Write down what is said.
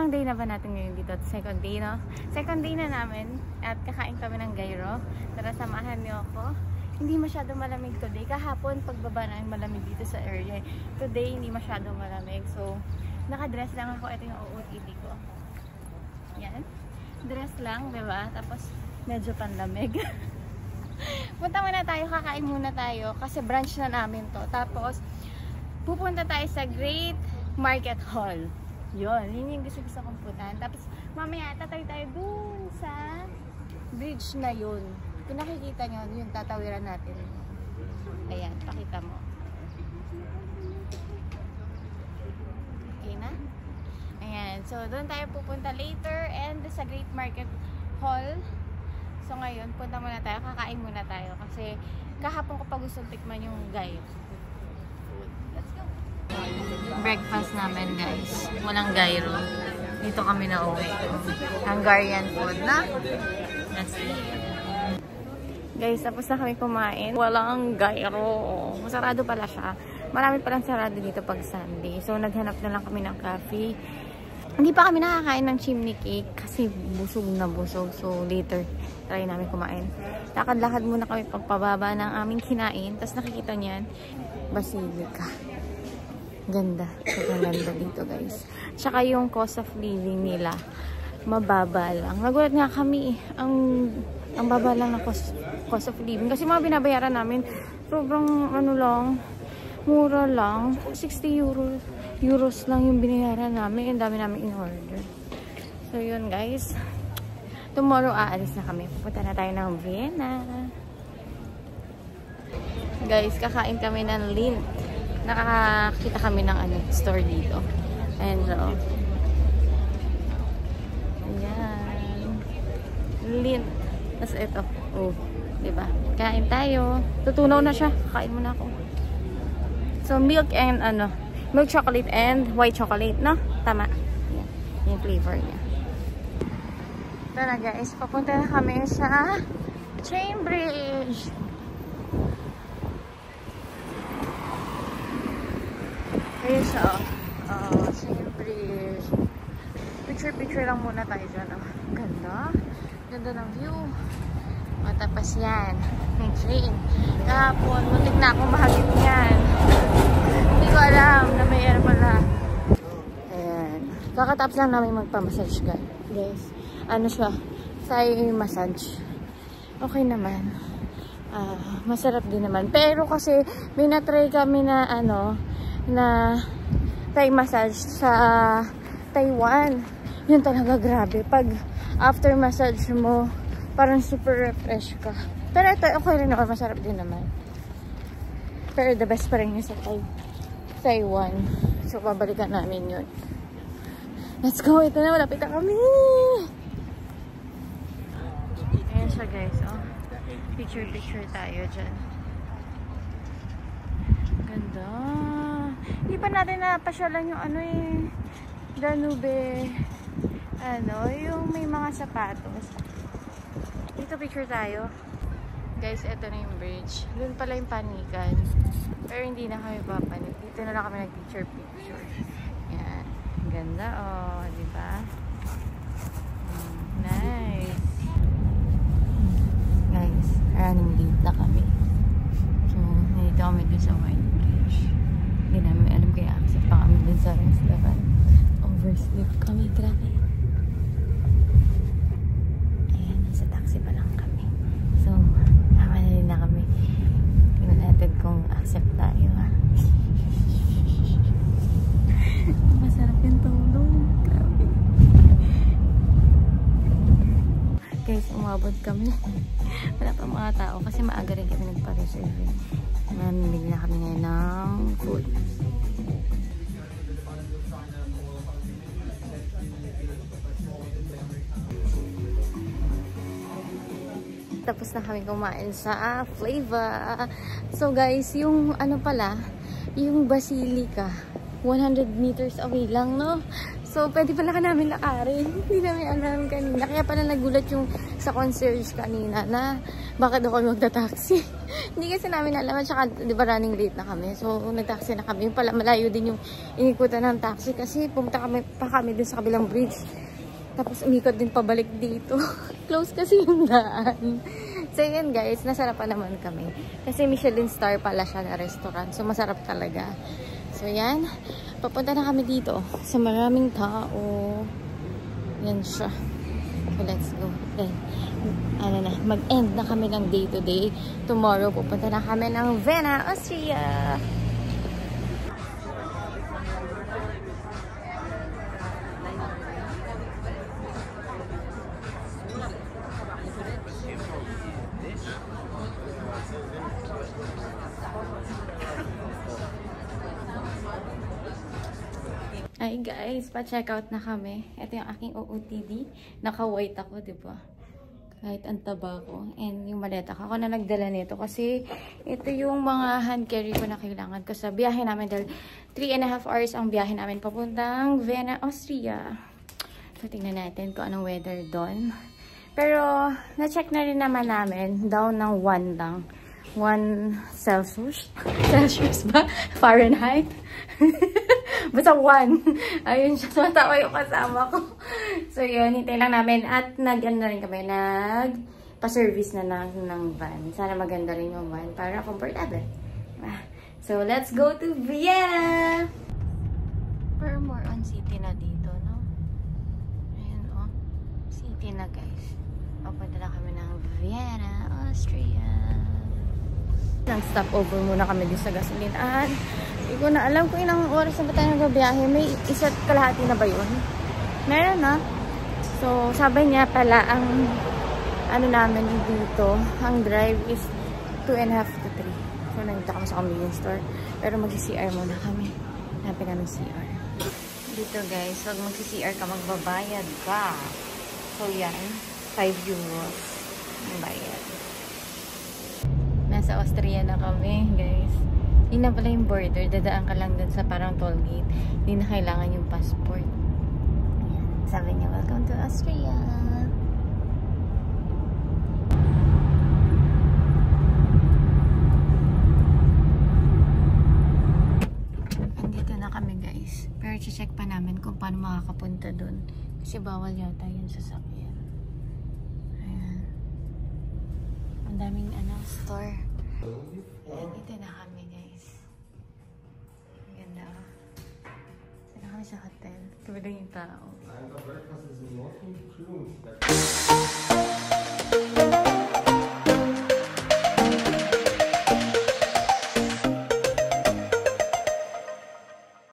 Ilang day na ba natin ngayon dito? Second day, no? Second day na namin at kakain kami ng gyro. Tara, samahan niyo ako. Hindi masyado malamig today. Kahapon, pagbaba namin malamig dito sa area. Today, hindi masyado malamig. So, nakadress lang ako. Ito yung OOTD ko. Yan. Dress lang, diba? Tapos, medyo panlamig. Punta muna tayo, kakain muna tayo. Kasi brunch na namin to. Tapos, pupunta tayo sa Great Market Hall. Yun yung gusto kong puntahan. Tapos, mamaya tatawid tayo dun sa bridge na yun. Kung nakikita nyo, yung tatawiran natin. Ayan, pakita mo. Okay na? Ayan, so doon tayo pupunta later and sa Great Market Hall. So ngayon, punta muna tayo, kakain muna tayo. Kasi kahapon ko pa gusto tikman yung gyro. Let's go! Breakfast namin, guys. Walang gyro. Dito kami na uwi. Hungarian food na. Let's eat. Guys, tapos na kami kumain. Walang gyro. Masarado pala siya. Marami palang sarado dito pag Sunday. So, naghanap na lang kami ng coffee. Hindi pa kami nakakain ng chimney cake kasi busog na busog. So, later, try namin kumain. Lakad-lakad muna kami pagpababa ng aming kinain. Tapos nakikita niyan, basilica. Ganda. Sobrang ganda dito, guys. Tsaka yung cost of living nila, mababa lang. Nagulat nga kami, ang baba lang ng cost of living. Kasi mga binabayaran namin, sobrang ano lang, mura lang. 60 euros lang yung binayaran namin. Ang dami namin in-order. So, yun, guys. Tomorrow, aalis na kami. Pupunta na tayo ng Vienna. Guys, kakain kami ng Lindt. Nakakita kami ng store dito. And so, ayan. Lindt. Tapos ito. Oh, diba? Kain tayo. Tutunaw na siya. Kain muna ako. So, milk and milk chocolate and white chocolate, no? Tama. Yan. Yung flavor niya. Ito na, guys. Papunta na kami sa Chain Bridge. Ayun siya, Chain Bridge. Picture lang muna tayo dyan, oh. Ganda. Ganda ng view. O, tapos yan. May train. Kahapon, muntik na akong mahagip yan. Hindi ko alam na may air pala. Ayan. Kakatapos lang namin magpamassage, guys. Ano siya? Thai massage. Okay naman. Masarap din naman. Pero kasi, may na-try kami na, na Thai massage sa Taiwan. Yun talaga grabe. Pag after massage mo, parang super refresh ka. Pero ito, okay rin naman. Masarap din naman. Pero the best pa rin yung sa Taiwan. So, babalikan namin yun. Let's go! Ito na, malapit na kami! Ayan siya, guys. Oh. Picture tayo dyan. Ganda! Hindi pa natin napasyalan yung Danube. Yung may mga sapatos. Dito picture tayo. Guys, eto na yung bridge. Doon pala yung panikan. Pero hindi na kami papanik. Dito na lang kami nag-picture. Yan. Ganda, oh. Diba? Nice. Guys, running late na kami. So, nandito kami dun sa White Bridge. Hindi namin alam kaya accept pa kami dun sa restaurant. Oversleep kami. Grabe. Sa taxi pa lang kami. So, naman na kami. Tingnan natin kung accept tayo, ha. Masarap yung tulong. Grabe. Guys, umabot kami. Wala pa mga tao kasi maaga rin kami nagpa-reserve. Mamimili na kami ngayon ng food. Tapos na kami kumain sa Flava. So guys, yung yung basilica, 100 meters away lang, no? So, pwede pala ka namin lakarin. Hindi namin alam kanina. Kaya pala nagulat yung sa concierge kanina na bakit ako magta-taxi. Hindi kasi namin alam. At saka, di ba, running late na kami. So, nag-taxi na kami. Yung pala, malayo din yung inikutan ng taxi. Kasi pumunta pa kami dun sa kabilang bridge. Tapos, umikot din pabalik dito. Close kasi yung daan. So, yun guys. Nasarapan naman kami. Kasi Michelin star pala siya na restaurant. So, masarap talaga. So, yan. Papunta na kami dito. Sa maraming tao. Yan siya. So, let's go. Then, mag-end na kami ng day to day. Tomorrow, pupunta na kami ng Vienna, Austria. Hi guys, pa-check out na kami. Ito yung aking OOTD. Naka-white ako, di ba? Kahit ang taba ko. And yung maleta ko. Ako na nagdala nito kasi ito yung mga hand carry ko na kailangan ko sa biyahe namin. Dahil 3.5 hours ang biyahe namin papuntang Vienna, Austria. So, tingnan natin kung anong weather doon. Pero, na-check na rin naman namin. Down ng 1 lang. 1 Celsius. Celsius ba? Fahrenheit? Basta 1. Ayun siya. Tumatawa yung kasama ko. So, yun. Hintay lang namin. At nag-ano na rin kami. Nag-pa-service na ng van. Sana maganda rin yung van para comfortable. So, let's go to Vienna! We're more on city na dito, no? Ayan, oh. City na, guys. Papunta na kami ng Vienna, Austria. Nag-stop over muna kami dito sa gasolinahan. Hindi ko na alam kung ilang oras na ba tayo nagbabiyahe. May isa't kalahati na ba yun? Meron na. So, sabi niya pala, ang ano namin dito, ang drive is 2.5 to 3. So, nandito kami sa convenience store. Pero mag-CR muna kami. Hanapin namin CR. Dito guys, pag mag-CR ka, magbabayad ka. So, yan. 5 euros ang bayad. Nasa Austria na kami, guys. Yun na pala yung border. Dadaan ka lang dun sa parang toll gate. Hindi na kailangan yung passport. Ayan. Sabi niya, welcome to Austria. Andito na kami, guys. Pero check pa namin kung paano makakapunta dun. Kasi bawal yata yung sasakyan. Ayan. Ang daming store. Ayan, dito na kami, guys. Ang ganda. Dito na kami sa hotel. Kabilang yung tao.